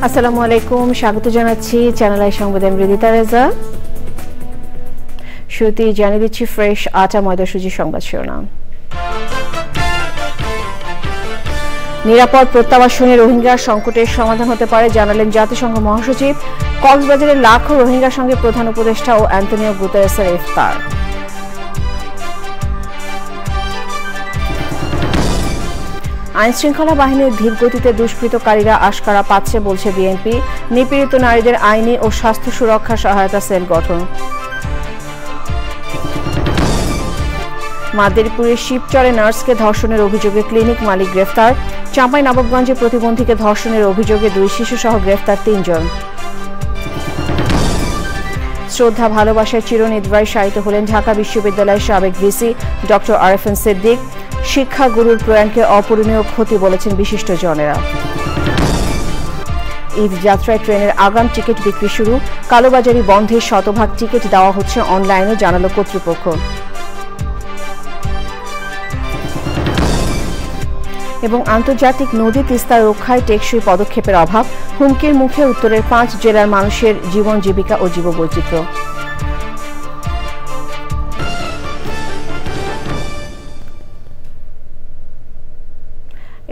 আসসালামু আলাইকুম, স্বাগত জানাচ্ছি চ্যানেল আই সংবাদে আমি রিদিতা রেজা। শুরুতেই জানিয়ে দিচ্ছি ফ্রেশ আটা ময়দা সুজি সংবাদ শিরোনাম। নিরাপদ প্রত্যাবাসনে রোহিঙ্গা সংকটের সমাধান হতে পারে জানালেন জাতিসংঘ মহাসচিব। কক্সবাজারের লাখো রোহিঙ্গার সঙ্গে প্রধান উপদেষ্টা ও অ্যান্টনিও গুতেরেসের ইফতার। আইনশৃঙ্খলা বাহিনীর ধীর গতিতে দুষ্কৃতকারীরা আশকারা পাচ্ছে বলছে বিএনপি। নিপীড়িত নারীদের আইনি ও স্বাস্থ্য সুরক্ষা সহায়তা সেল গঠন। মাদারীপুরের শিবচরে নার্সকে ধর্ষণের অভিযোগে ক্লিনিক মালিক গ্রেফতার। চাঁপাইনবাবগঞ্জে প্রতিবন্ধীকে ধর্ষণের অভিযোগে 2 শিশুসহ গ্রেফতার 3 জন। শ্রদ্ধা ভালোবাসায় চিরনিদ্রায় শায়িত হলেন ঢাকা বিশ্ববিদ্যালয়ের সাবেক ভিসি ডক্টর আরএফএন সিদ্দিক। শিক্ষা গুরুর প্রয়াণকে অপূরণীয় ক্ষতি বলেছেন বিশিষ্টজনেরা। ঈদ যাত্রায় ট্রেনের আগাম টিকিট বিক্রি শুরু। কালোবাজারি বন্ধে শতভাগ টিকিট দেওয়া হচ্ছে অনলাইনে, জানালো কর্তৃপক্ষ। এবং আন্তর্জাতিক নদী তিস্তা রক্ষায় টেকসই পদক্ষেপের অভাব। হুমকির মুখে উত্তরের 5 জেলার মানুষের জীবন জীবিকা ও জীববৈচিত্র্য।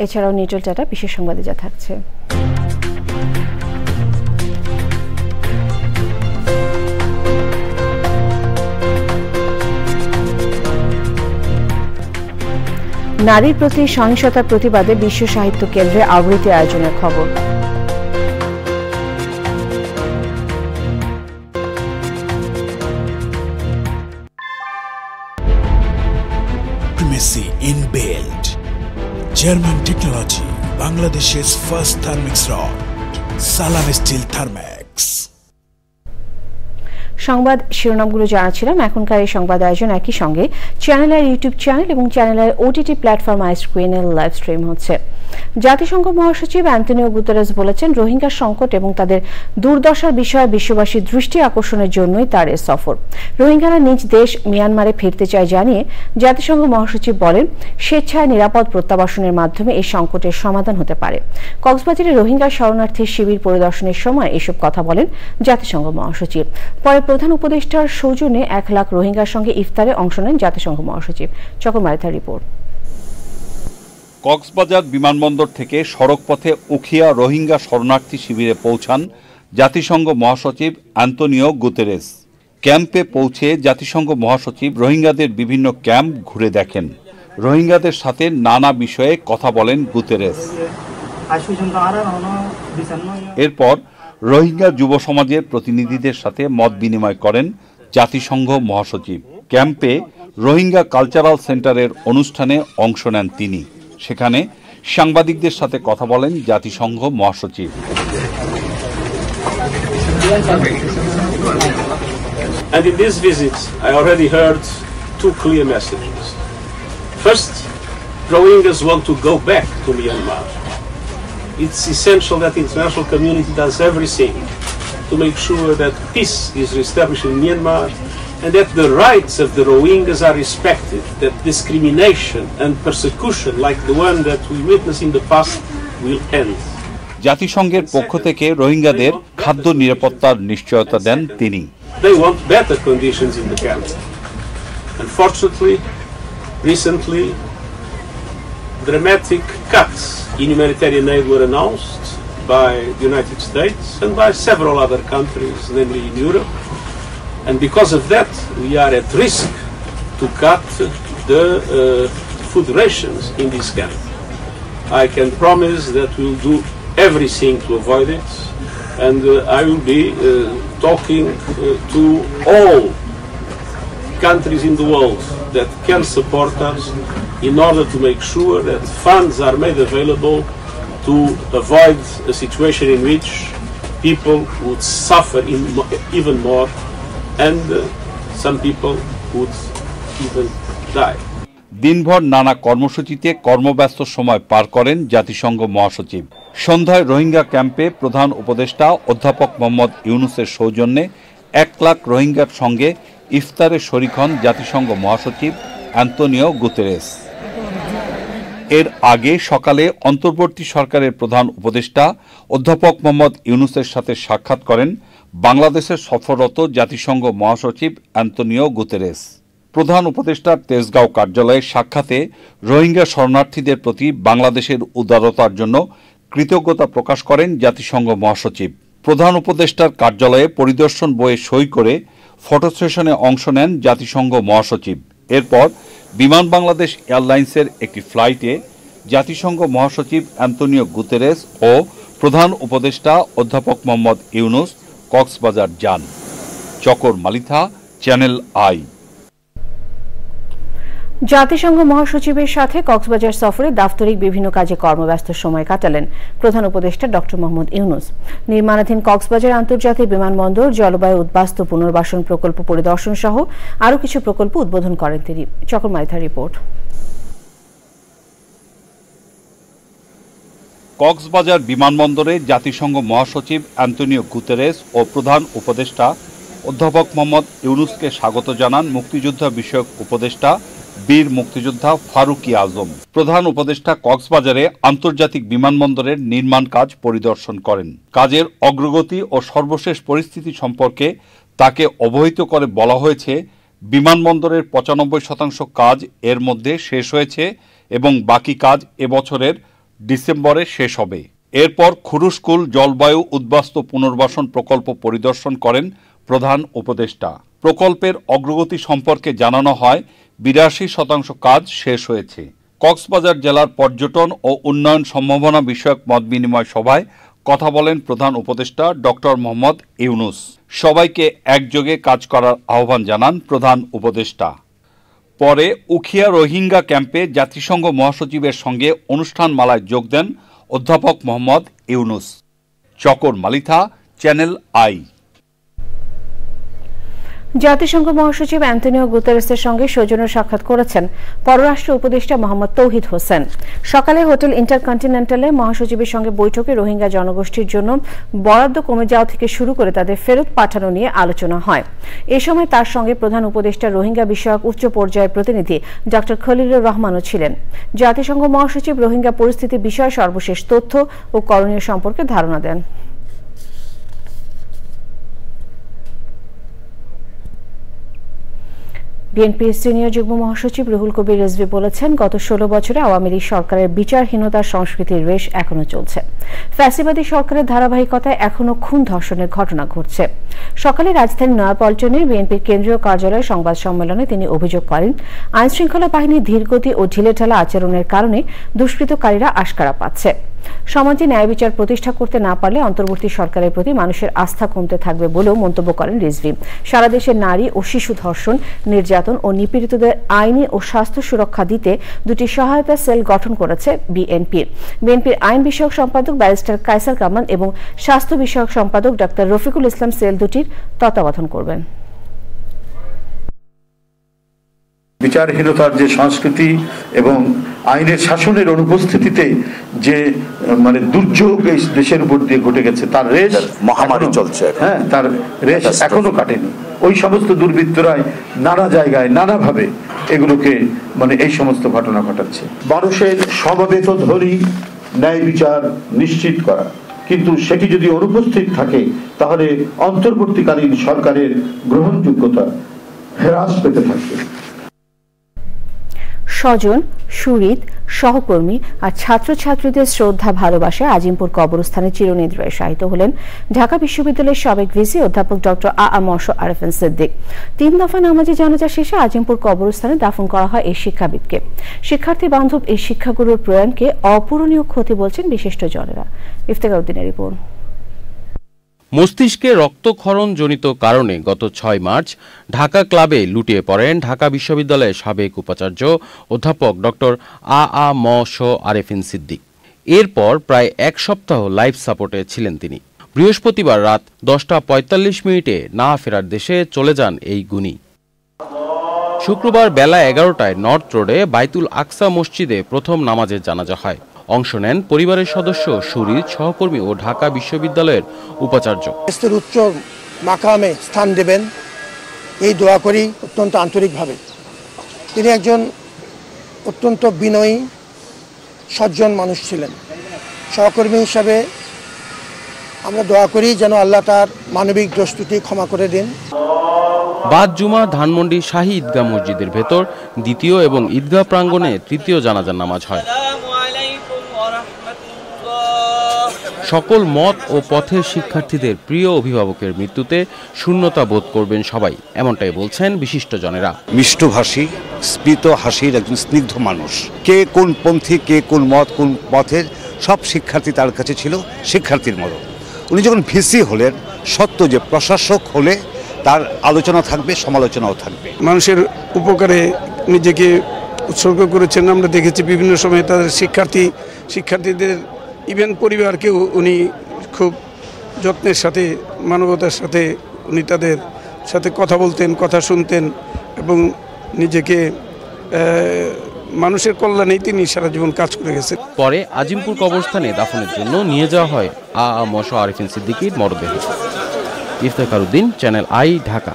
এছাড়াও নিটল টাটা বিশেষ সংবাদে যা থাকছে। নারীর প্রতি সহিংসতার প্রতিবাদে বিশ্ব সাহিত্য কেন্দ্রে আবৃত্তি আয়োজনের খবর। Primacy in build. German technology, Bangladesh's first thermix rod, Salam Steel Thermax. সংবাদ শিরোনামগুলো জানাচ্ছিলাম। এখনকার এই সংবাদ আয়োজন একই সঙ্গে চ্যানেলের ইউটিউব চ্যানেল এবং চ্যানেলের ওটিটি প্ল্যাটফর্ম আইস্ক্রিনে লাইভ স্ট্রিম হচ্ছে। জাতিসংঘ মহাসচিব অ্যান্টনিও গুতেরেস বলেছেন, রোহিঙ্গা সংকট এবং তাদের দুর্দশার বিষয়ে বিশ্ববাসীর দৃষ্টি আকর্ষণের জন্যই তার এ সফর। রোহিঙ্গারা নিজ দেশ মিয়ানমারে ফিরতে চায় জানিয়ে জাতিসংঘ মহাসচিব বলেন, স্বেচ্ছায় নিরাপদ প্রত্যাবাসনের মাধ্যমে এই সংকটের সমাধান হতে পারে। কক্সবাজারে রোহিঙ্গা শরণার্থী শিবির পরিদর্শনের সময় এসব কথা বলেন জাতিসংঘ মহাসচিব। পরে প্রধান উপদেষ্টার সৌজন্যে 1 লাখ রোহিঙ্গার সঙ্গে ইফতারে অংশ নেন জাতিসংঘ মহাসচিব। চকমারিতার রিপোর্ট। কক্সবাজার বিমানবন্দর থেকে সড়কপথে উখিয়া রোহিঙ্গা শরণার্থী শিবিরে পৌঁছান জাতিসংঘ মহাসচিব অ্যান্টনিও গুতেরেস। ক্যাম্পে পৌঁছে জাতিসংঘ মহাসচিব রোহিঙ্গাদের বিভিন্ন ক্যাম্প ঘুরে দেখেন। রোহিঙ্গাদের সাথে নানা বিষয়ে কথা বলেন গুতেরেস। এরপর রোহিঙ্গা যুব সমাজের প্রতিনিধিদের সাথে মত বিনিময় করেন জাতিসংঘ মহাসচিব। ক্যাম্পে রোহিঙ্গা কালচারাল সেন্টারের অনুষ্ঠানে অংশ নেন তিনি। সেখানে সাংবাদিকদের সাথে কথা বলেন জাতিসংঘ মহাসচিব। And in this visit, I already heard 2 clear messages. First, Rohingyas want to go back to Myanmar. It's essential that the international community does everything to make sure that peace is reestablished in Myanmar and that the rights of the Rohingyas are respected, that discrimination and persecution like the one that we witnessed in the past will end. জাতিসংঘের পক্ষ থেকে রোহিঙ্গাদের খাদ্য নিরাপত্তার নিশ্চয়তা দেন তিনি। They want better conditions in the camp. Unfortunately, recently, dramatic cuts in humanitarian aid were announced by the United States and by several other countries, namely in Europe. And because of that, we are at risk to cut the food rations in this camp. I can promise that we will do everything to avoid it, and I will be talking to all countries in the world that can support us in order to make sure that funds are made available to avoid a situation in which people would suffer even more and some people would even die. দিনভর নানা কর্মসূচিতে কর্মব্যস্ত সময় পার করেন জাতিসংঘ মহাসচিব। সন্ধ্যায় রোহিঙ্গা ক্যাম্পে প্রধান উপদেষ্টা অধ্যাপক মোহাম্মদ ইউনুসের সৌজন্যে 1 লাখ রোহিঙ্গার সঙ্গে ইফতারে শরিক হন জাতিসংঘ মহাসচিব অ্যান্টনিও গুতেরেস। এর আগে সকালে অন্তর্বর্তী সরকারের প্রধান উপদেষ্টা অধ্যাপক মোহাম্মদ ইউনূসের সাথে সাক্ষাৎ করেন বাংলাদেশের সফররত জাতিসংঘ মহাসচিব অ্যান্তোনিও গুতেরেস। প্রধান উপদেষ্টার তেজগাঁও কার্যালয়ে সাক্ষাতে রোহিঙ্গা শরণার্থীদের প্রতি বাংলাদেশের উদারতার জন্য কৃতজ্ঞতা প্রকাশ করেন জাতিসংঘ মহাসচিব। প্রধান উপদেষ্টার কার্যালয়ে পরিদর্শন বইয়ে সই করে ফটো সেশনে অংশ নেন জাতিসংঘ মহাসচিব। এরপর বিমান বাংলাদেশ এয়ারলাইন্সের একটি ফ্লাইটে জাতিসংঘ মহাসচিব অ্যান্তোনিও গুতেরেস ও প্রধান উপদেষ্টা অধ্যাপক মোহাম্মদ ইউনূস কক্সবাজার যান। চকর মালিথা, চ্যানেল আই। জাতিসংঘ মহাসচিবের সাথে কক্সবাজার সফরে দাপ্তরিক বিভিন্ন কাজে কর্মব্যস্ত সময় কাটালেন প্রধান উপদেষ্টা ডক্টর মোহাম্মদ ইউনূস। নির্মাণাধীন কক্সবাজার আন্তর্জাতিক বিমানবন্দর, জলবায়ু উদ্বাস্তু পুনর্বাসন প্রকল্প পরিদর্শন সহ আরও কিছু প্রকল্প উদ্বোধন করেন তিনি। চকর মালিথার রিপোর্ট। কক্সবাজার বিমানবন্দরে জাতিসংঘ মহাসচিব অ্যান্তোনিও গুতেরেস ও প্রধান উপদেষ্টা অধ্যাপক মোহাম্মদ ইউনূসকে স্বাগত জানান মুক্তিযোদ্ধা বিষয়ক উপদেষ্টা বীর মুক্তিযোদ্ধা ফারুকী আজম। প্রধান উপদেষ্টা কক্সবাজারে আন্তর্জাতিক বিমানবন্দরের নির্মাণ কাজ পরিদর্শন করেন। কাজের অগ্রগতি ও সর্বশেষ পরিস্থিতি সম্পর্কে তাকে অবহিত করে বলা হয়েছে, বিমানবন্দরের ৯৫% কাজ এর মধ্যে শেষ হয়েছে এবং বাকি কাজ এবছরের ডিসেম্বরে শেষ হবে। এরপর খুরুশকুল জলবায়ু উদ্বাস্তু পুনর্বাসন প্রকল্প পরিদর্শন করেন প্রধান উপদেষ্টা। প্রকল্পের অগ্রগতি সম্পর্কে জানানো হয় ৮২% কাজ শেষ হয়েছে। কক্সবাজার জেলার পর্যটন ও উন্নয়ন সম্ভাবনা বিষয়ক মতবিনিময় সভায় কথা বলেন প্রধান উপদেষ্টা ডক্টর মোহাম্মদ ইউনূস। সবাইকে একযোগে কাজ করার আহ্বান জানান প্রধান উপদেষ্টা। পরে উখিয়া রোহিঙ্গা ক্যাম্পে জাতিসংঘ মহাসচিবের সঙ্গে অনুষ্ঠান মালায় যোগ দেন অধ্যাপক মোহাম্মদ ইউনূস। চকর মালিথা, চ্যানেল আই। জাতিসংঘ মহাসচিব অ্যান্তোনিও গুতেরেসের সঙ্গে সৌজন্য সাক্ষাৎ করেছেন পররাষ্ট্র উপদেষ্টা মোহাম্মদ তৌহিদ হোসেন। সকালে হোটেল ইন্টারকন্টিনেন্টালে মহাসচিবের সঙ্গে বৈঠকে রোহিঙ্গা জনগোষ্ঠীর জন্য বরাদ্দ কমে যাওয়া থেকে শুরু করে তাদের ফেরত পাঠানো নিয়ে আলোচনা হয়। এ সময় তার সঙ্গে প্রধান উপদেষ্টা রোহিঙ্গা বিষয়ক উচ্চ পর্যায়ের প্রতিনিধি ডক্টর খলিলুর রহমানও ছিলেন। জাতিসংঘ মহাসচিব রোহিঙ্গা পরিস্থিতি বিষয়ে সর্বশেষ তথ্য ও করণীয় সম্পর্কে ধারণা দেন। বিএনপির সিনিয়র যুগ্ম মহাসচিব রুহুল কবির রিজভী বলেছেন, গত ১৬ বছরে আওয়ামী লীগ সরকারের বিচারহীনতার সংস্কৃতির রেশ এখনো চলছে। ফ্যাসিবাদী সরকারের ধারাবাহিকতায় এখনো খুন ধর্ষণের ঘটনা ঘটছে। সকালে রাজধানীর নয়াপল্টনের বিএনপির কেন্দ্রীয় কার্যালয়ে সংবাদ সম্মেলনে তিনি অভিযোগ করেন, আইনশৃঙ্খলা বাহিনীর ধীরগতি ও ঢিলেঢালা আচরণের কারণে দুষ্কৃতকারীরা আশকারা পাচ্ছে। সমাজে ন্যায় বিচার প্রতিষ্ঠা করতে না পারলে অন্তর্বর্তী সরকারের প্রতি মানুষের আস্থা কমতে থাকবে বলেও মন্তব্য করেন রিজভী। সারা দেশে নারী ও শিশু ধর্ষণ, নির্যাতন ও নিপীড়িতদের আইনি ও স্বাস্থ্য সুরক্ষা দিতে দুটি সহায়তা সেল গঠন করেছে বিএনপির আইন বিষয়ক সম্পাদক ব্যারিস্টার কায়সার কামাল এবং স্বাস্থ্য বিষয়ক সম্পাদক ডাক্তার রফিকুল ইসলাম সেল দুটির তত্ত্বাবধান করবেন। বিচারহীনতার যে সংস্কৃতি এবং আইনের শাসনের অনুপস্থিতিতে যে দুর্যোগ এই দেশের উপর দিয়ে ঘটে গেছে, তার রেশ মহামারী চলছে। হ্যাঁ, তার রেশ এখনো কাটেনি। ওই সমস্ত দুর্বৃত্তরাই নানা জায়গায় নানাভাবে এগুলোকে এই সমস্ত ঘটনা ঘটাচ্ছে। মানুষের সমবেত ধরি ন্যায় বিচার নিশ্চিত করা, কিন্তু সেটি যদি অনুপস্থিত থাকে তাহলে অন্তর্বর্তীকালীন সরকারের গ্রহণযোগ্যতা হ্রাস পেতে থাকবে। স্বজন, সুহৃদ, সহকর্মী আর ছাত্রছাত্রীদের শ্রদ্ধা ভালোবাসায় আজিমপুর কবরস্থানে চিরনিদ্রায় শায়িত হলেন ঢাকা বিশ্ববিদ্যালয়ের সাবেক ভিসি অধ্যাপক ডক্টর আ.আ.ম আরেফিন সিদ্দিক। ৩ দফা নামাজে জানাজা শেষে আজিমপুর কবরস্থানে দাফন করা হয় এই শিক্ষাবিদকে। শিক্ষার্থী বান্ধব এই শিক্ষাগুরুর প্রয়াণকে অপূরণীয় ক্ষতি বলছেন বিশিষ্টজনেরা। ইফতেখার উদ্দিনের রিপোর্ট। মস্তিষ্কে রক্তক্ষরণজনিত কারণে গত ৬ মার্চ ঢাকা ক্লাবে লুটিয়ে পড়েন ঢাকা বিশ্ববিদ্যালয়ের সাবেক উপাচার্য অধ্যাপক ডক্টর আ.আ.ম আরেফিন সিদ্দিক। এরপর প্রায় ১ সপ্তাহ লাইফ সাপোর্টে ছিলেন তিনি। বৃহস্পতিবার রাত ১০টা ৪৫ না ফেরার দেশে চলে যান এই গুণী। শুক্রবার বেলা ১১টায় নর্থ রোডে বাইতুল আকসা মসজিদে প্রথম নামাজের জানাজা হয়। অংশ নেন পরিবারের সদস্য, সুহৃদ, সহকর্মী ও ঢাকা বিশ্ববিদ্যালয়ের উপাচার্য। উচ্চ মাকামে স্থান দেবেন এই দোয়া করি অত্যন্ত আন্তরিকভাবে। তিনি একজন অত্যন্ত বিনয়ী, সজ্জন মানুষ ছিলেন। সহকর্মী হিসাবে আমরা দোয়া করি যেন আল্লাহ তার মানবিক দোষ ত্রুটি ক্ষমা করে দিন। বাদ জুমা ধানমন্ডি শাহী ঈদগাহ মসজিদের ভেতর দ্বিতীয় এবং ঈদগাহ প্রাঙ্গণে তৃতীয় জানাজার নামাজ হয়। সকল মত ও পথের শিক্ষার্থীদের প্রিয় অভিভাবকের মৃত্যুতে শূন্যতা বোধ করবেন সবাই, এমনটাই বলছেন বিশিষ্টজনেরা। মিষ্টভাষী, স্মিত হাসির একজন স্নিগ্ধ মানুষ। কে কোন পন্থী, কে কোন মত, কোন পথের, সব শিক্ষার্থী তার কাছে ছিল শিক্ষার্থীর মতো। উনি যখন ভিসি হলেন, সত্য যে প্রশাসক হলে তার আলোচনা থাকবে, সমালোচনাও থাকবে। মানুষের উপকারে নিজেকে উৎসর্গ করেছেন। আমরা দেখেছি বিভিন্ন সময়ে তাদের শিক্ষার্থীদের ইভেন পরিবারকেও উনি খুব যত্নের সাথে, মানবতার সাথে উনি তাদের সাথে কথা বলতেন, কথা শুনতেন এবং নিজেকে মানুষের কল্যাণেই তিনি সারা জীবন কাজ করে গেছেন। পরে আজিমপুর কবরস্থানে দাফনের জন্য নিয়ে যাওয়া হয় আ.আ.ম. আরেফিন সিদ্দিকীর মরদেহ। Iftekhar Uddin, channel I, Dhaka.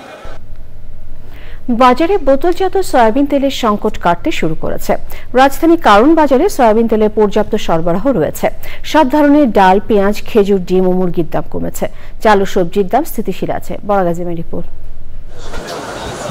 বাজারে বোতলজাত সয়াবিন তেলের সংকট কাটতে শুরু করেছে। রাজধানী কারণ বাজারে সয়াবিন তেলের পর্যাপ্ত সরবরাহ রয়েছে। সব ধরনের ডাল, পেঁয়াজ, খেজুর, ডিম ও মুরগির দাম কমেছে। চাল ও সবজির দাম স্থিতিশীল আছে। বড় গাজীমের রিপোর্ট।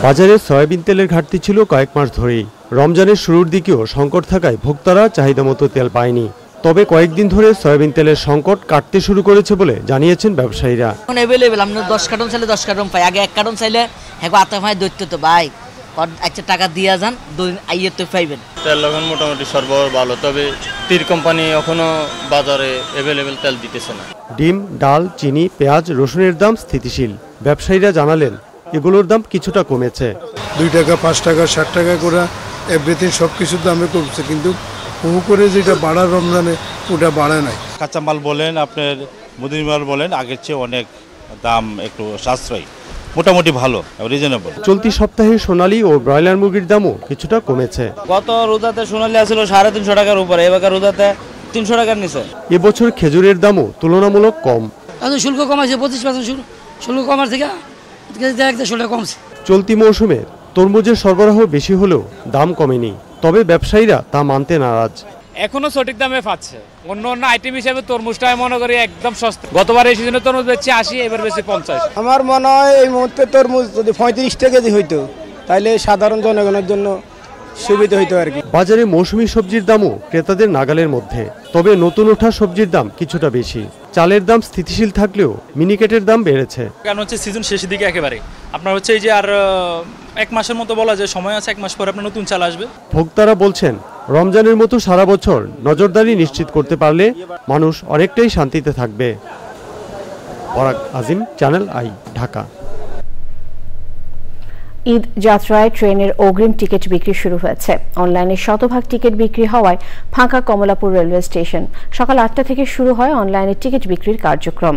বাজারে সয়াবিন তেলের ঘাটতি ছিল কয়েক মাস ধরেই। রমজানের শুরুর দিকেও সংকট থাকায় ভোক্তারা চাহিদা মতো তেল পায়নি। তবে কয়েকদিন ধরে সয়াবিন তেলের সংকট কাটতে শুরু করেছে বলে জানিয়েছেন ব্যবসায়ীরা। এখন অ্যাভেলেবেল, আমরা 10 কার্টন চাইলে 10 কার্টন পাই। আগে 1 কার্টন চাইলে হ্যাঁ আতা ভাই দৈত্য তো ভাই আচ্ছা টাকা দিয়া যান, 2 দিন আইয়ে তো পাইবেন। তেল এখন মোটামুটি সরবরাহ ভালো, তবে তীর কোম্পানি এখনো বাজারে অ্যাভেলেবেল তেল দিতেছে না। ডিম, ডাল, চিনি, পেঁয়াজ, রসুনের দাম স্থিতিশীল। ব্যবসায়ীরা জানালেন এগুলোর দাম কিছুটা কমেছে। 2 টাকা, 5 টাকা, 60 টাকা করে এভরিথিং সব কিছুর দামে কমছে, কিন্তু বহু করে যেটা বাড়া রমজানে ওটা বাড়ে নাই। কাঁচামাল বলেন, আপনার মুদির মাল বলেন, আগের চেয়ে অনেক দাম একটু সাশ্রয়ী, মোটামুটি ভালো, রিজনেবল। চলতি সপ্তাহে সোনালী ও ব্রয়লার মুরগির দামও কিছুটা কমেছে। গত রোজাতে সোনালী আসছিল 350 টাকার উপরে, এবার রোজাতে 300 টাকার নিচে। এবছর খেজুরের দামও তুলনামূলক কম। শুল্ক কমাইছে 25%, শুল্ক কমার থেকে 150 টাকা কমছে। চলতি মৌসুমে তরমুজের সরবরাহ বেশি হলেও দাম কমেনি। তবে ব্যবসায়ীরা তা মানতে নারাজ। এখনো সঠিক দামে পাচ্ছে। অন্য আইটেম হিসেবে তরমুজটা মনে করি একদম সস্তা। গতবার এই সিজনে তরমুজ বেচছে 80, এবার বেশি 50। আমার মনে হয় এই মুহূর্তে তরমুজ যদি 35 টাকা কেজি হইতো তাহলে সাধারণ জনগণের জন্য সুবিধা হইতো আর কি। বাজারে মৌসুমী সবজির দামও ক্রেতাদের নাগালের মধ্যে। তবে নতুন ওঠা সবজির দাম কিছুটা বেশি। চালের দাম স্থিতিশীল থাকলেও মিনিকেটের দাম বেড়েছে। কারণ হচ্ছে সিজন শেষের দিকে একেবারে আপনার হচ্ছে এই যে আর 1 মাসের মতো বলা যায় সময় আছে, 1 মাস পরে আপনার নতুন চাল আসবে। ভোক্তারা বলছেন রমজানের মতো সারা বছর নজরদারি নিশ্চিত করতে পারলে মানুষ অনেকটাই শান্তিতে থাকবে। পরাগ আজিম, চ্যানেল আই, ঢাকা। ঈদ যাত্রায় ট্রেনের অগ্রিম টিকিট বিক্রি শুরু হয়েছে। অনলাইনে শতভাগ টিকিট বিক্রি হওয়ায় ফাঁকা কমলাপুর রেলওয়ে স্টেশন। সকাল 8টা থেকে শুরু হয় অনলাইনে টিকিট বিক্রির কার্যক্রম।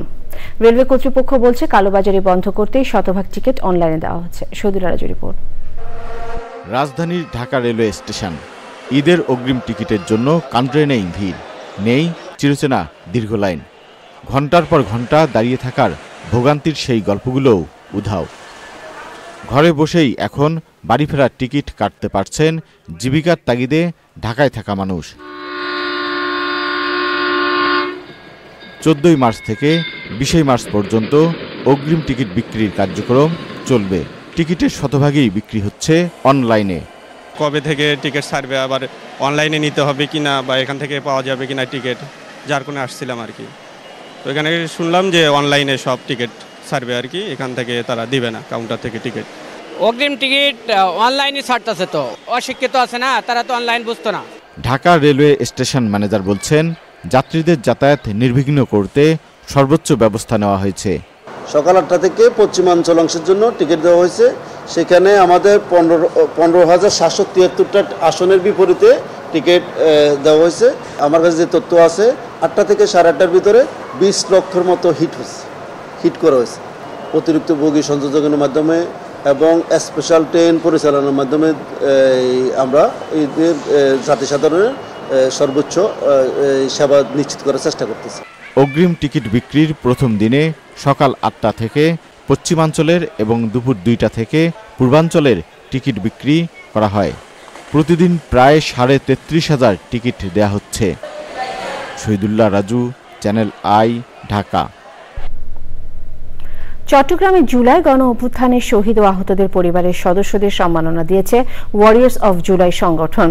রেলওয়ে কর্তৃপক্ষ বলছে কালোবাজারি বন্ধ করতেই শতভাগ টিকিট অনলাইনে দেওয়া হচ্ছে। সৌদির রাজু রিপোর্ট। রাজধানীর ঢাকা রেলওয়ে স্টেশন। ঈদের অগ্রিম টিকিটের জন্য কাউন্টারে নেই ভিড়, নেই চিরচেনা দীর্ঘ লাইন। ঘন্টার পর ঘন্টা দাঁড়িয়ে থাকার ভোগান্তির সেই গল্পগুলোও উধাও। ঘরে বসেই এখন বাড়ি ফেরার টিকিট কাটতে পারছেন জীবিকার তাগিদে ঢাকায় থাকা মানুষ। 14 মার্চ থেকে 20 মার্চ পর্যন্ত অগ্রিম টিকিট বিক্রির কার্যক্রম চলবে। টিকিটের শতভাগই বিক্রি হচ্ছে অনলাইনে। কবে থেকে টিকিট ছাড়বে, আবার অনলাইনে নিতে হবে কিনা, বা এখান থেকে পাওয়া যাবে কিনা টিকিট, যার কোনো আসছিলাম আর কি। তো এখানে শুনলাম যে অনলাইনে সব টিকিট ছাড়বে আর কি, এখান থেকে তারা দিবে না কাউন্টার থেকে টিকিট। অগ্রিম টিকিট অনলাইনে ছাড়তেছে, তো অশিক্ষিত আছে না, তারা তো অনলাইন বুঝতো না। ঢাকা রেলওয়ে স্টেশন ম্যানেজার বলছেন যাত্রীদের যাতায়াত নির্বিঘ্ন করতে সর্বোচ্চ ব্যবস্থা নেওয়া হয়েছে। সকাল 8টা থেকে পশ্চিমাঞ্চল অংশের জন্য টিকিট দেওয়া হয়েছে। সেখানে আমাদের 15,773টা আসনের বিপরীতে টিকিট দেওয়া হয়েছে। আমার কাছে যে তথ্য আছে 8টা থেকে 8:30টার ভিতরে 20 লক্ষের মতো হিট করা হয়েছে। অতিরিক্ত বগি সংযোজনের মাধ্যমে এবং স্পেশাল ট্রেন পরিচালনার মাধ্যমে আমরা ঈদের জাতি সাধারণের সর্বোচ্চ সেবা নিশ্চিত করার চেষ্টা করতেছি। অগ্রিম টিকিট বিক্রির প্রথম দিনে সকাল 8টা থেকে পশ্চিমাঞ্চলের এবং দুপুর 2টা থেকে পূর্বাঞ্চলের টিকিট বিক্রি করা হয়। প্রতিদিন প্রায় 33,500 টিকিট দেয়া হচ্ছে। Shahidullah Raju, channel I, Dhaka. চট্টগ্রামে জুলাই গণ অভ্যুত্থানে শহীদ ও আহতদের পরিবারের সদস্যদের সম্মাননা দিয়েছে ওয়ারিয়ার্স অফ জুলাই সংগঠন।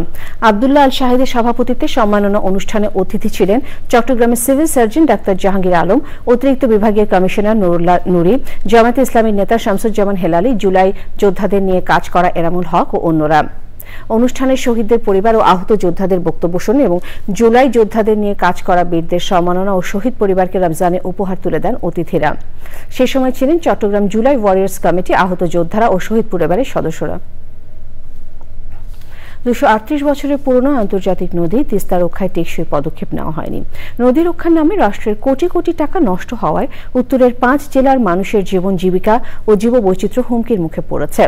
আব্দুল্লাহ আল শাহিদের সভাপতিত্বে সম্মাননা অনুষ্ঠানে অতিথি ছিলেন চট্টগ্রামের civil surgeon doctor Jahangir Alam, অতিরিক্ত বিভাগীয় কমিশনার নুরুল্লাহ নুরি, জামায়াতে ইসলামীর নেতা শামসুজ্জামান হেলালি, জুলাই যোদ্ধাদের নিয়ে কাজ করা এনামুল হক ও অন্যরা। অনুষ্ঠানে শহীদদের পরিবার ও আহত যোদ্ধাদের বক্তব্য শুনে এবং জুলাই যোদ্ধাদের নিয়ে কাজ করা বীরদের সম্মাননা ও শহীদ পরিবারকে রমজানে উপহার তুলে দেন অতিথিরা। সে সময় ছিলেন চট্টগ্রাম জুলাই ওয়ারিয়ার্স কমিটি, আহত যোদ্ধারা ও শহীদ পরিবারের সদস্যরা। 238 বছরের পুরনো আন্তর্জাতিক নদী তিস্তা রক্ষায় টেকসই পদক্ষেপ নেওয়া হয়নি। নদী রক্ষার নামে রাষ্ট্রের কোটি কোটি টাকা নষ্ট হওয়ায় উত্তরের 5 জেলার মানুষের জীবন জীবিকা ও জীববৈচিত্র্য হুমকির মুখে পড়েছে।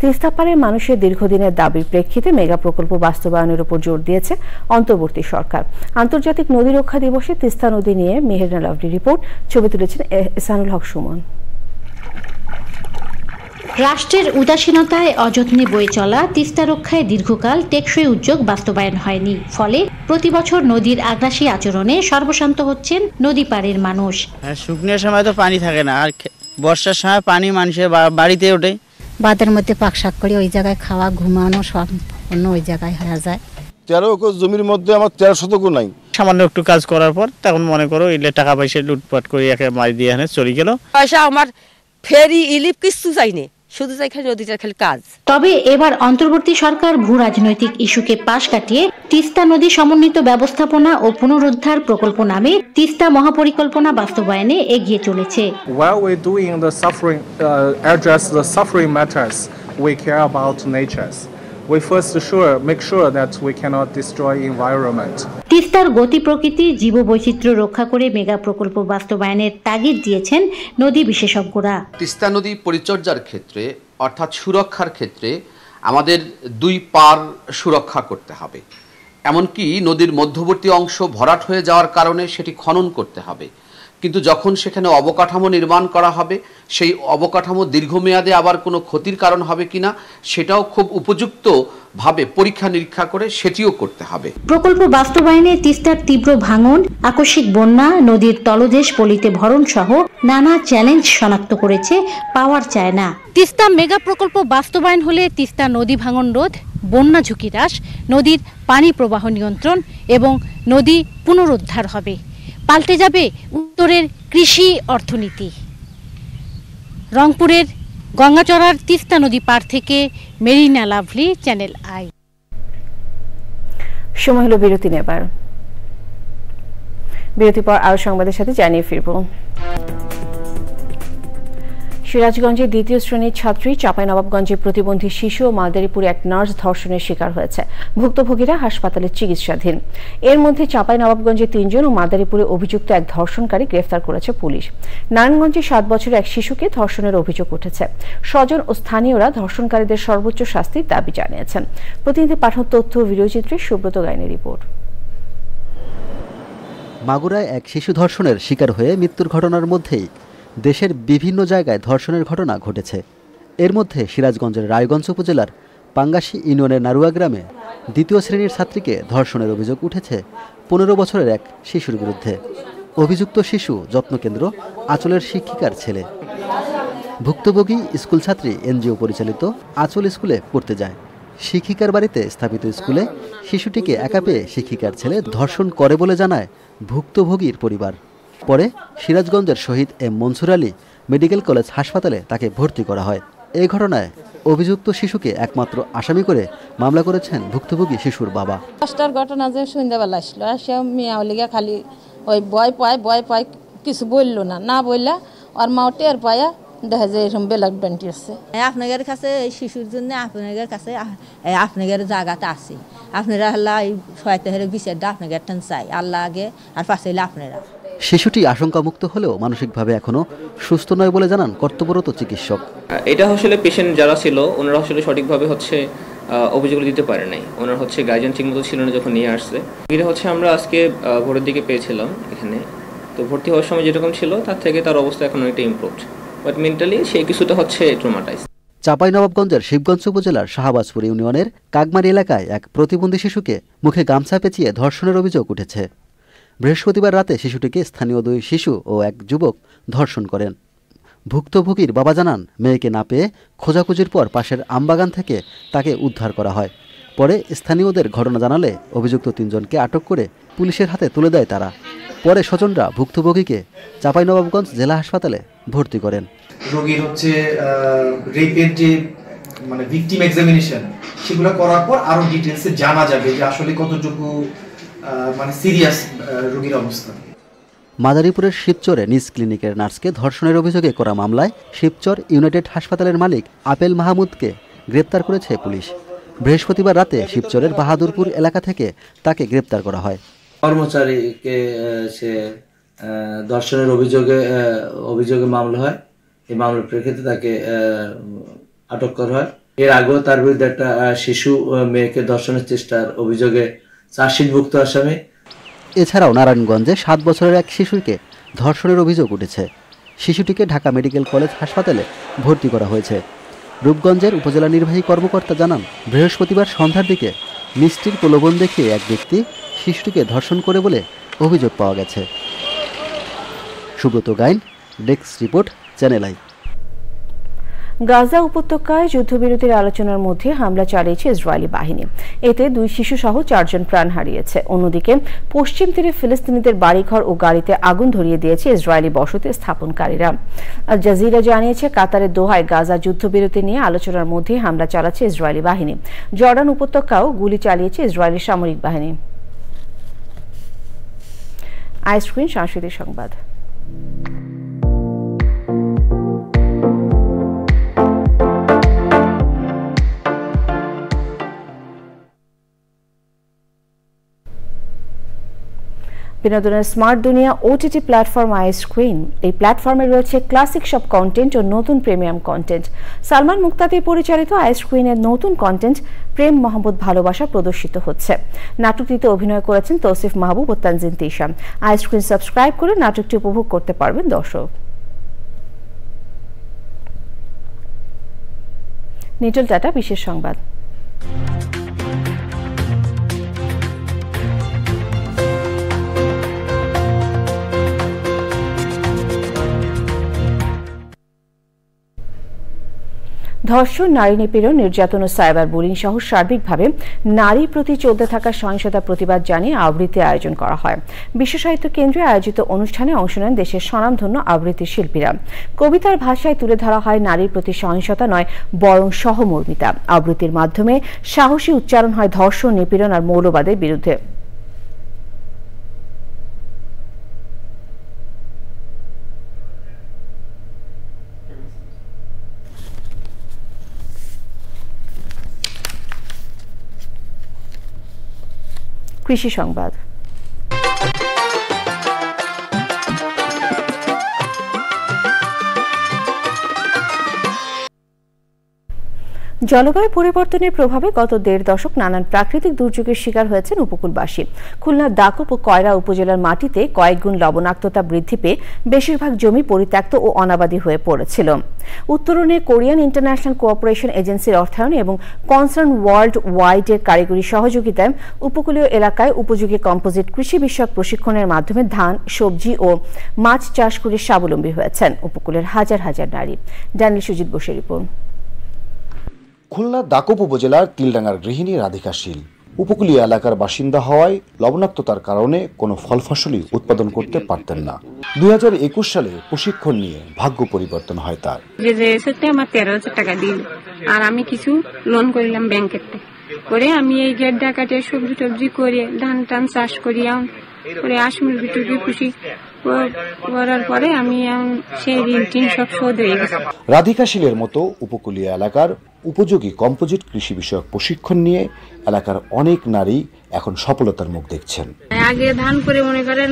তিস্তা পাড়ের মানুষের দীর্ঘদিনের দাবির প্রেক্ষিতে মেগা প্রকল্প বাস্তবায়নের উপর জোর দিয়েছে অন্তর্বর্তী সরকার। আন্তর্জাতিক নদী রক্ষা দিবসে তিস্তা নদী নিয়ে মেহেরনা লাভলি রিপোর্ট, ছবি তুলেছেন এহসানুল হক সুমন। রাষ্ট্রের উদাসীনতায় অযত্নে বয়ে চলা তিস্তা রক্ষায় দীর্ঘকাল টেকসই উদ্যোগ বাস্তবায়ন হয়নি। ফলে প্রতি বছর নদীর আগ্রাসী আচরণে সর্বশান্ত হচ্ছেন নদী পাড়ের মানুষ। শুকনোর সময় তো পানি থাকে না, আর বর্ষার সময় পানি মানুষের বাড়িতে ওঠে। বাদের মধ্যে পাকশাক করে ওই জায়গায় খাওয়া ঘুমানো সব অন্য ওই জায়গায় হয়ে যায়। 13 একর জমির মধ্যে আমার 13 শতকও নাই। সামান্য একটু কাজ করার পর তখন মনে করো এলে টাকা পয়সা লুটপাট করে একে মারি দিয়ে এনে চলে গেল। পয়সা আমার ফেরি ইলিপ কিছু চাইনি, শুধু চাই খালি নদীটার খালি কাজ। তবে এবার অন্তর্বর্তী সরকার ভূ রাজনৈতিক ইস্যুকে পাশ কাটিয়ে তিস্তা নদী সমন্বিত ব্যবস্থাপনা ও পুনরুদ্ধার প্রকল্প নামে তিস্তা মহাপরিকল্পনা বাস্তবায়নে এগিয়ে চলেছে। While we're doing the suffering, address the suffering matters, we care about nature. We first make sure that we cannot destroy environment. তিস্তার গতি প্রকৃতি জীববৈচিত্র্য রক্ষা করে মেগা প্রকল্প বাস্তবায়নের তাগিদ দিয়েছেন নদী বিশেষজ্ঞরা। তিস্তা নদী পরিচর্যার ক্ষেত্রে অর্থাৎ সুরক্ষার ক্ষেত্রে আমাদের দুই পার সুরক্ষা করতে হবে। এমনকি নদীর মধ্যবর্তী অংশ ভরাট হয়ে যাওয়ার কারণে সেটি খনন করতে হবে। কিন্তু যখন সেখানে অবকাঠামো নির্মাণ করা হবে, সেই অবকাঠামো দীর্ঘমেয়াদে আবার কোনো ক্ষতির কারণ হবে কিনা সেটাও খুব উপযুক্তভাবে পরীক্ষা নিরীক্ষা করে সেটিও করতে হবে। প্রকল্প বাস্তবায়নে তিস্তার তীব্র ভাঙন, আকস্মিক বন্যা, নদীর তলদেশ পলিতে ভরণ সহ নানা চ্যালেঞ্জ শনাক্ত করেছে পাওয়ার চায় না। তিস্তা মেগা প্রকল্প বাস্তবায়ন হলে তিস্তা নদী ভাঙন রোধ, বন্যা ঝুঁকি হ্রাস, নদীর পানি প্রবাহ নিয়ন্ত্রণ এবং নদী পুনরুদ্ধার হবে। পাল্টে যাবে উত্তরের কৃষি অর্থনীতি। রংপুরের গঙ্গাচড়ার তিস্তা নদী পার থেকে মেরিনা লাভলি, চ্যানেল আই। সময় হলো বিরতি নেবার। বিরতির পর আরো সংবাদের সাথে জানিয়ে ফিরব। সিরাজগঞ্জে দ্বিতীয় শ্রেণীর ছাত্রী চাঁপাইনবাবগঞ্জে প্রতিবন্ধী শিশু ও মালদারীপুরে এক নার্স ধর্ষণের শিকার হয়েছে। ভুক্তভোগীরা হাসপাতালে চিকিৎসাধীন। এর মধ্যে চাঁপাইনবাবগঞ্জে 3 জন ও মালদারীপুরে অভিযুক্ত এক ধর্ষণকারী গ্রেফতার করেছে পুলিশ। নারায়ণগঞ্জে 7 বছরের এক শিশুকে ধর্ষণের অভিযোগ উঠেছে। স্বজন ও স্থানীয়রা ধর্ষণকারীদের সর্বোচ্চ শাস্তির দাবি জানিয়েছেন। প্রতিনিধি পাঠক তথ্য ভিডিওচিত্রে সুব্রত গাইনের রিপোর্ট। মাগুরায় এক শিশু ধর্ষণের শিকার হয়ে মৃত্যুর ঘটনার মধ্যেই দেশের বিভিন্ন জায়গায় ধর্ষণের ঘটনা ঘটেছে। এর মধ্যে সিরাজগঞ্জের রায়গঞ্জ উপজেলার পাঙ্গাসী ইউনিয়নের নারুয়া গ্রামে দ্বিতীয় শ্রেণীর ছাত্রীকে ধর্ষণের অভিযোগ উঠেছে 15 বছরের এক শিশুর বিরুদ্ধে। অভিযুক্ত শিশু যত্নকেন্দ্র আঁচলের শিক্ষিকার ছেলে। ভুক্তভোগী স্কুল ছাত্রী এনজিও পরিচালিত আঁচল স্কুলে পড়তে যায়। শিক্ষিকার বাড়িতে স্থাপিত স্কুলে শিশুটিকে একা পেয়ে শিক্ষিকার ছেলে ধর্ষণ করে বলে জানায় ভুক্তভোগীর পরিবার। পরে সিরাজগঞ্জের Shaheed M Monsur Ali medical college হাসপাতালে তাকে ভর্তি করা হয়। এই ঘটনায় অভিযুক্ত শিশুকে একমাত্র আসামি করে মামলা করেছেন ভুক্তভোগী শিশুর বাবা। 5টার ঘটনা যে সন্ধ্যাবেলা আসলো, আসে মেয়ে লিগা খালি ওই ভয় পায় কিছু বললো না বললা আর মা টের পায়া দেখা যায় এরকম বেলাক ব্যান্টি আছে। আপনাদের কাছে এই শিশুর জন্য আপনাদের কাছে আপনাদের জায়গাতে আছে, আপনারা আল্লাহ এই সহায়তা বিচারটা আপনাদের টান চাই, আল্লাহ আগে আর পাশে হইলে আপনারা। শিশুটি আশঙ্কামুক্ত হলেও মানসিকভাবে এখনো সুস্থ নয় বলে জানান কর্তব্যরত চিকিৎসক। এটা আসলে পেশেন্ট যারা ছিল ওনারা আসলে সঠিকভাবে অভিযোগ দিতে পারে নাই। ওনার গার্জিয়ান ঠিকমতো ছিল না যখন নিয়ে আসছে। এটা আমরা আজকে ভোরের দিকে পেয়েছিলাম এখানে। তো ভর্তি হওয়ার সময় যেরকম ছিল তার থেকে তার অবস্থা এখন অনেকটা ইমপ্রুভড, বাট মেন্টালি সে কিছুটা ট্রমাটাইজ। চাঁপাইনবাবগঞ্জের শিবগঞ্জ উপজেলার শাহবাজপুর ইউনিয়নের কাকমারি এলাকায় এক প্রতিবন্ধী শিশুকে মুখে গামছা পেঁচিয়ে ধর্ষণের অভিযোগ উঠেছে। বৃহস্পতিবার রাতে শিশুটিকে স্থানীয় 2 শিশু ও এক যুবক ধর্ষণ করেন। ভুক্তভোগীর বাবা জানান, মেয়েকে না পেয়ে খোঁজাখুঁজির পর পাশের আমবাগান থেকে তাকে উদ্ধার করা হয়। পরে স্থানীয়দের ঘটনা জানালে অভিযুক্ত 3 জনকে আটক করে পুলিশের হাতে তুলে দেয় তারা। পরে স্বজনরা ভুক্তভোগীকে চাঁপাইনবাবগঞ্জ জেলা হাসপাতালে ভর্তি করেন। রোগীর হচ্ছে রেপের যে মানে ভিকটিম এক্সামিনেশন সেগুলো করার পর আরো ডিটেইলসে জানা যাবে যে আসলে কতটুকু মানে সিরিয়াস রোগীর অবস্থা। মাদারীপুরের শিবচরে নিজ ক্লিনিকের নার্সকে ধর্ষণের অভিযোগে করা মামলায় শিবচর ইউনাইটেড হাসপাতালের মালিক আপেল মাহমুদকে গ্রেপ্তার করেছে পুলিশ। বৃহস্পতিবার রাতে শিবচরের বাহাদুরপুর এলাকা থেকে তাকে গ্রেপ্তার করা হয়। কর্মচারীকে সে ধর্ষণের অভিযোগে মামলা হয়। এই মামলার প্রেক্ষিতে তাকে আটক করা হয়। এর আগেও তার বিরুদ্ধে একটা শিশু মেয়েকে ধর্ষণের চেষ্টার অভিযোগে চার্জশিটভুক্ত আসামি। এছাড়াও নারায়ণগঞ্জে 7 বছরের এক শিশুকে ধর্ষণের অভিযোগ উঠেছে। শিশুটিকে ঢাকা মেডিকেল কলেজ হাসপাতালে ভর্তি করা হয়েছে। রূপগঞ্জের উপজেলা নির্বাহী কর্মকর্তা জানান, বৃহস্পতিবার সন্ধ্যার দিকে মিষ্টির প্রলোভন দেখিয়ে এক ব্যক্তি শিশুটিকে ধর্ষণ করে বলে অভিযোগ পাওয়া গেছে। Subrata Gain, desk report, Channel I. গাজা উপত্যকায় যুদ্ধবিরতির আলোচনার মধ্যে হামলা চালিয়েছে ইসরায়েলি বাহিনী। এতে 2 শিশু সহ 4 জন প্রাণ হারিয়েছে। অন্যদিকে পশ্চিম তীরে ফিলিস্তিনিদের বাড়িঘর ও গাড়িতে আগুন ধরিয়ে দিয়েছে ইসরায়েলি বসতি স্থাপনকারীরা। আল জাজিরা জানিয়েছে, কাতারের দোহায় গাজা যুদ্ধবিরতি নিয়ে আলোচনার মধ্যে হামলা চালাচ্ছে ইসরায়েলি বাহিনী। জর্ডান উপত্যকাও গুলি চালিয়েছে ইসরায়েলি সামরিক বাহিনী। আইস্ক্রিন সাংস্কৃতিক সংবাদ। বিনোদনের স্মার্ট দুনিয়া ওটিটি প্ল্যাটফর্ম আইস্ক্রিন। এই প্ল্যাটফর্মে রয়েছে ক্লাসিক সব কন্টেন্ট ও নতুন প্রিমিয়াম কন্টেন্ট। সালমান মুক্তাদির পরিচালিত আইস্ক্রিনের নতুন কন্টেন্ট প্রেম মোহাম্মদ ভালোবাসা প্রদর্শিত হচ্ছে। নাটকটিতে অভিনয় করেছেন তৌসিফ মাহবুব ও তানজিন তিশাম। আইস্ক্রিন সাবস্ক্রাইব করে নাটকটি উপভোগ করতে পারবেন দর্শক। নিটল টাটা বিশেষ সংবাদ। ধর্ষণ, নারী নিপীড়ন, নির্যাতন ও সাইবার বুলিং সহ সার্বিকভাবে নারীর প্রতি চলতে থাকা সহিংসতা প্রতিবাদ জানিয়ে আবৃত্তি আয়োজন করা হয়। বিশ্ব সাহিত্য কেন্দ্রে আয়োজিত অনুষ্ঠানে অংশ নেন দেশের স্বনামধন্য আবৃত্তি শিল্পীরা। কবিতার ভাষায় তুলে ধরা হয় নারীর প্রতি সহিংসতা নয়, বরং সহমর্মিতা। আবৃত্তির মাধ্যমে সাহসী উচ্চারণ হয় ধর্ষণ, নিপীড়ন আর মৌলবাদের বিরুদ্ধে। কৃষি সংবাদ। জলবায়ু পরিবর্তনের প্রভাবে গত 1.5 দশক নানান প্রাকৃতিক দুর্যোগের শিকার হয়েছেন উপকূলবাসী। খুলনার দাকুপ ও কয়রা উপজেলার মাটিতে কয়েক গুণ লবণাক্ততা বৃদ্ধি পেয়ে বেশিরভাগ জমি পরিত্যক্ত ও অনাবাদী হয়ে পড়েছিল। উত্তরণে কোরিয়ান ইন্টারন্যাশনাল কোঅপারেশন এজেন্সির অর্থায়নে এবং কনসার্ন ওয়ার্ল্ড ওয়াইডের কারিগরি সহযোগিতায় উপকূলীয় এলাকায় উপযোগী কম্পোজিট কৃষি বিষয়ক প্রশিক্ষণের মাধ্যমে ধান, সবজি ও মাছ চাষ করে স্বাবলম্বী হয়েছেন উপকূলের হাজার হাজার নারী। ড্যানিয়েল সুজিত বসের রিপোর্ট। খুলনা দাকুপ উপজেলার তিলডাঙ্গার গৃহিণী রাধিকা শীল উপকূলীয় এলাকার বাসিন্দা হওয়ায় লবণাক্ততার কারণে কোনো ফল ফসলই উৎপাদন করতে পারতেন না। 2021 সালে প্রশিক্ষণ নিয়ে ভাগ্য পরিবর্তন হয় তার। আমার 13,000 টাকা দিল আর আমি কিছু লোন করলাম ব্যাংকের করে আমি এই গেট ডাকাতে সবজি টবজি করে ধান টান চাষ করি করে আসমুর ভিতরে খুশি করার পরে আমি সেই ঋণ টিন সব শোধ হয়ে গেছে। রাধিকা শীলের মতো উপকূলীয় এলাকার উপযোগী কম্পোজিট কৃষি বিষয়ক প্রশিক্ষণ নিয়ে এলাকার অনেক নারী এখন সফলতার মুখ দেখছেন। আগে ধান করে মনে করেন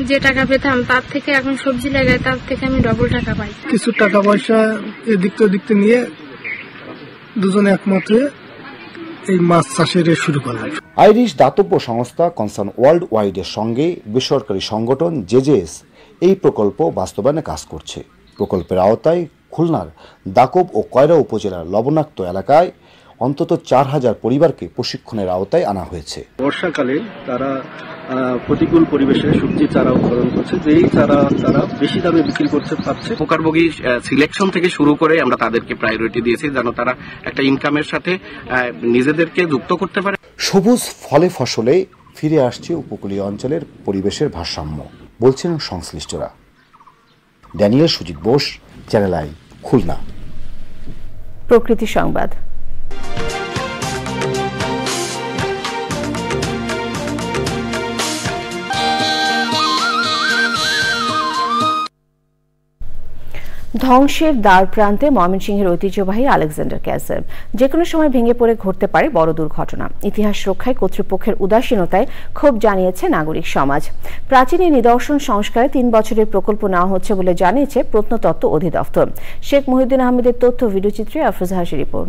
যে টাকা পেতাম তার থেকে এখন সবজি লাগাই তার থেকে আমি ডবল টাকা পাই। কিছু টাকা পয়সা এদিক ওদিক নিয়ে দুজনে একমত হয়ে এই মাছ চাষের শুরু করলাম। আইরিশ দাতব্য সংস্থা কনসার্ন ওয়ার্ল্ড ওয়াইডের সঙ্গে বেসরকারি সংগঠন জেজেএস এই প্রকল্প বাস্তবায়নে কাজ করছে। প্রকল্পের আওতায় খুলনার দাকব ও কয়রা উপজেলার লবণাক্ত এলাকায় অন্তত 4000 পরিবারকে প্রশিক্ষণের আওতায় আনা হয়েছে। বর্ষাকালে তারা প্রতিকূল পরিবেশে সবজি চারা উৎপাদন করছে, যেই চারা তারা বেশি দামে বিক্রি করতে পারছে। পোকারভোগী সিলেকশন থেকে শুরু করে আমরা তাদেরকে প্রায়োরিটি দিয়েছি যেন তারা একটা ইনকামের সাথে নিজেদেরকে যুক্ত করতে পারে। সবুজ ফলে ফসলে ফিরে আসছে উপকূলীয় অঞ্চলের পরিবেশের ভারসাম্য, বলছেন সংশ্লিষ্টরা। Daniel Sujit Bose, channel I, Khulna. প্রকৃতি সংবাদ। ধ্বংসের দ্বার প্রান্তে ময়মনসিংহের ঐতিহ্যবাহী আলেকজান্ডার ক্যাসেল যে কোনো সময় ভেঙে পড়ে ঘটতে পারে বড় দুর্ঘটনা। ইতিহাস রক্ষায় কর্তৃপক্ষের উদাসীনতায় ক্ষোভ জানিয়েছে নাগরিক সমাজ। প্রাচীন এই নিদর্শন সংস্কারে 3 বছরের প্রকল্প নেওয়া হচ্ছে বলে জানিয়েছে প্রত্নতত্ত্ব অধিদপ্তর। শেখ মহিউদ্দিন আহমেদের তথ্য ভিডিওচিত্রে আফরোজা হাসির রিপোর্ট।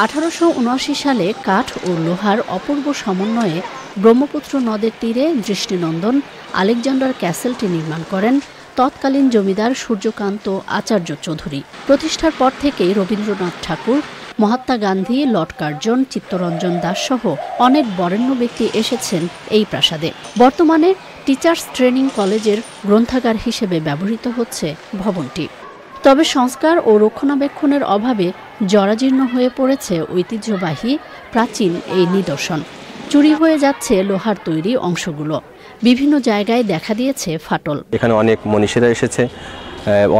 1879 সালে কাঠ ও লোহার অপূর্ব সমন্বয়ে ব্রহ্মপুত্র নদের তীরে দৃষ্টিনন্দন আলেকজান্ডার ক্যাসেলটি নির্মাণ করেন তৎকালীন জমিদার সূর্যকান্ত আচার্য চৌধুরী। প্রতিষ্ঠার পর থেকেই রবীন্দ্রনাথ ঠাকুর, মহাত্মা গান্ধী, লর্ড কার্জন, চিত্তরঞ্জন দাস সহ অনেক বরেণ্য ব্যক্তি এসেছেন এই প্রাসাদে। বর্তমানে টিচার্স ট্রেনিং কলেজের গ্রন্থাগার হিসেবে ব্যবহৃত হচ্ছে ভবনটি। তবে সংস্কার ও রক্ষণাবেক্ষণের অভাবে জরাজীর্ণ হয়ে পড়েছে ঐতিহ্যবাহী প্রাচীন এই নিদর্শন। চুরি হয়ে যাচ্ছে লোহার তৈরি অংশগুলো। বিভিন্ন জায়গায় দেখা দিয়েছে ফাটল। এখানে অনেক মনীষীরা এসেছে,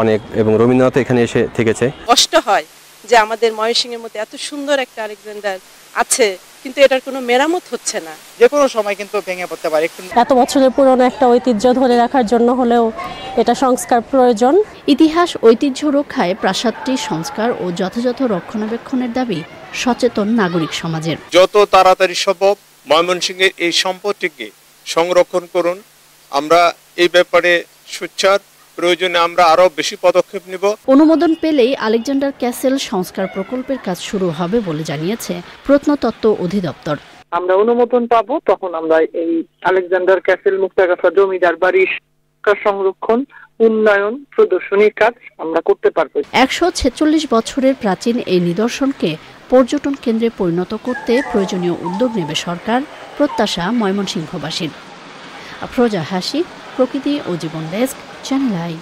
অনেক, এবং রবীন্দ্রনাথ এখানে এসে থেকেছে। কষ্ট হয় যে আমাদের ময়মনসিংহের মধ্যে এত সুন্দর একটা আলেকজান্ডার আছে, কিন্তু এটার কোনো মেরামত হচ্ছে না। যে কোনো সময় কিন্তু ভেঙে পড়তে পারে। এত বছরের পুরনো একটা ঐতিহ্য ধরে রাখার জন্য হলেও এটা সংস্কার প্রয়োজন। ইতিহাস ঐতিহ্য রক্ষায় প্রাসাদটি সংস্কার ও যথাযথ রক্ষণাবেক্ষণের দাবি সচেতন নাগরিক সমাজের। যত তাড়াতাড়ি সম্ভব ময়মনসিংহের এই সম্পদটিকে সংরক্ষণ করুন। আমরা এই ব্যাপারে সোচ্চার, প্রয়োজনে আমরা আরো বেশি পদক্ষেপ নিব। অনুমোদন পেলেই আলেকজান্ডার ক্যাসেল সংস্কার প্রকল্পের কাজ শুরু হবে বলে জানিয়েছে প্রত্নতত্ত্ব অধিদপ্তর। আমরা অনুমোদন পাবো, তখন আমরা এই আলেকজান্ডার ক্যাসেল মুক্তাগাছা জমিদার বাড়ির সংরক্ষণ, উন্নয়ন, প্রদর্শনীর কাজ আমরা করতে পারবো। 146 বছরের প্রাচীন এই নিদর্শনকে পর্যটন কেন্দ্রে পরিণত করতে প্রয়োজনীয় উদ্যোগ নেবে সরকার, প্রত্যাশা ময়মনসিংহবাসীর। আফরোজা হাসি, প্রকৃতি ও জীবন desk, channel I.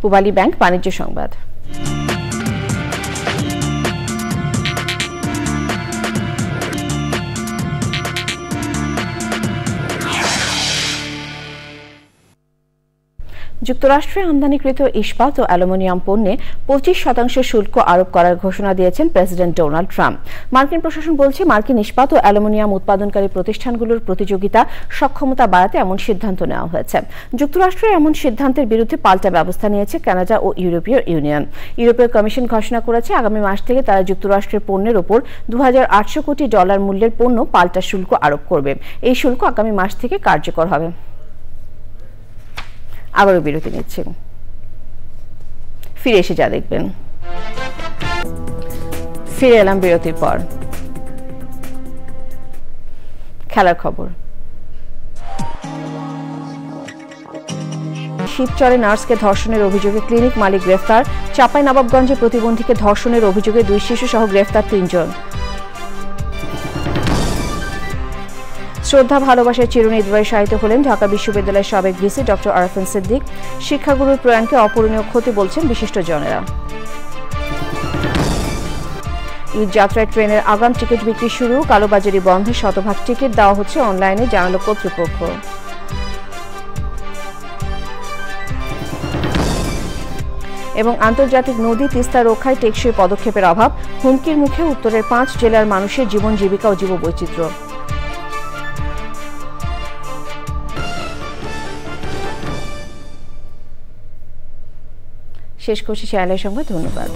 Pubali bank বাণিজ্য সংবাদ। যুক্তরাষ্ট্রে আমদানিকৃত ইস্পাত ও অ্যালুমিনিয়াম পণ্যে 25% শুল্ক আরোপ করার ঘোষণা দিয়েছেন প্রেসিডেন্ট ডোনাল্ড ট্রাম্প। মার্কিন প্রশাসন বলছে মার্কিন ইস্পাত ও অ্যালুমিনিয়াম উৎপাদনকারী প্রতিষ্ঠানগুলোর প্রতিযোগিতা সক্ষমতা বাড়াতে এমন সিদ্ধান্ত নেওয়া হয়েছে। যুক্তরাষ্ট্রের এমন সিদ্ধান্তের বিরুদ্ধে পাল্টা ব্যবস্থা নিয়েছে কানাডা ও ইউরোপীয় ইউনিয়ন। ইউরোপীয় কমিশন ঘোষণা করেছে আগামী মাস থেকে তারা যুক্তরাষ্ট্রের পণ্যের উপর $2800 কোটি মূল্যের পণ্য পাল্টা শুল্ক আরোপ করবে। এই শুল্ক আগামী মাস থেকে কার্যকর হবে। আবারও বিরতি নিচ্ছি, ফিরে এসে যা দেখবেন। ফিরে এলাম বিরতির পর। খেলার খবর। শিবচরে নার্সকে ধর্ষণের অভিযোগে ক্লিনিক মালিক গ্রেফতার। চাঁপাইনবাবগঞ্জে প্রতিবন্ধীকে ধর্ষণের অভিযোগে 2 শিশু সহ গ্রেফতার 3 জন। শ্রদ্ধা ভালোবাসার চিরুনি দ্বয়ে শায়িত হলেন ঢাকা বিশ্ববিদ্যালয়ের সাবেক ভিসি ডক্টর আরাফাত সিদ্দিক। শিক্ষাগুরুর প্রয়াণকে অপূরণীয় ক্ষতি বলছেন বিশিষ্টজনেরা। ঈদ যাত্রায় ট্রেনের আগাম টিকিট বিক্রি শুরু। কালোবাজারি বন্ধে শতভাগ টিকিট দেওয়া হচ্ছে অনলাইনে, জানালো কর্তৃপক্ষ। এবং আন্তর্জাতিক নদী তিস্তা রক্ষায় টেকসই পদক্ষেপের অভাব। হুমকির মুখে উত্তরের 5 জেলার মানুষের জীবন জীবিকা ও জীববৈচিত্র্য। শেষ করছি চ্যানেলের সংবাদ। ধন্যবাদ।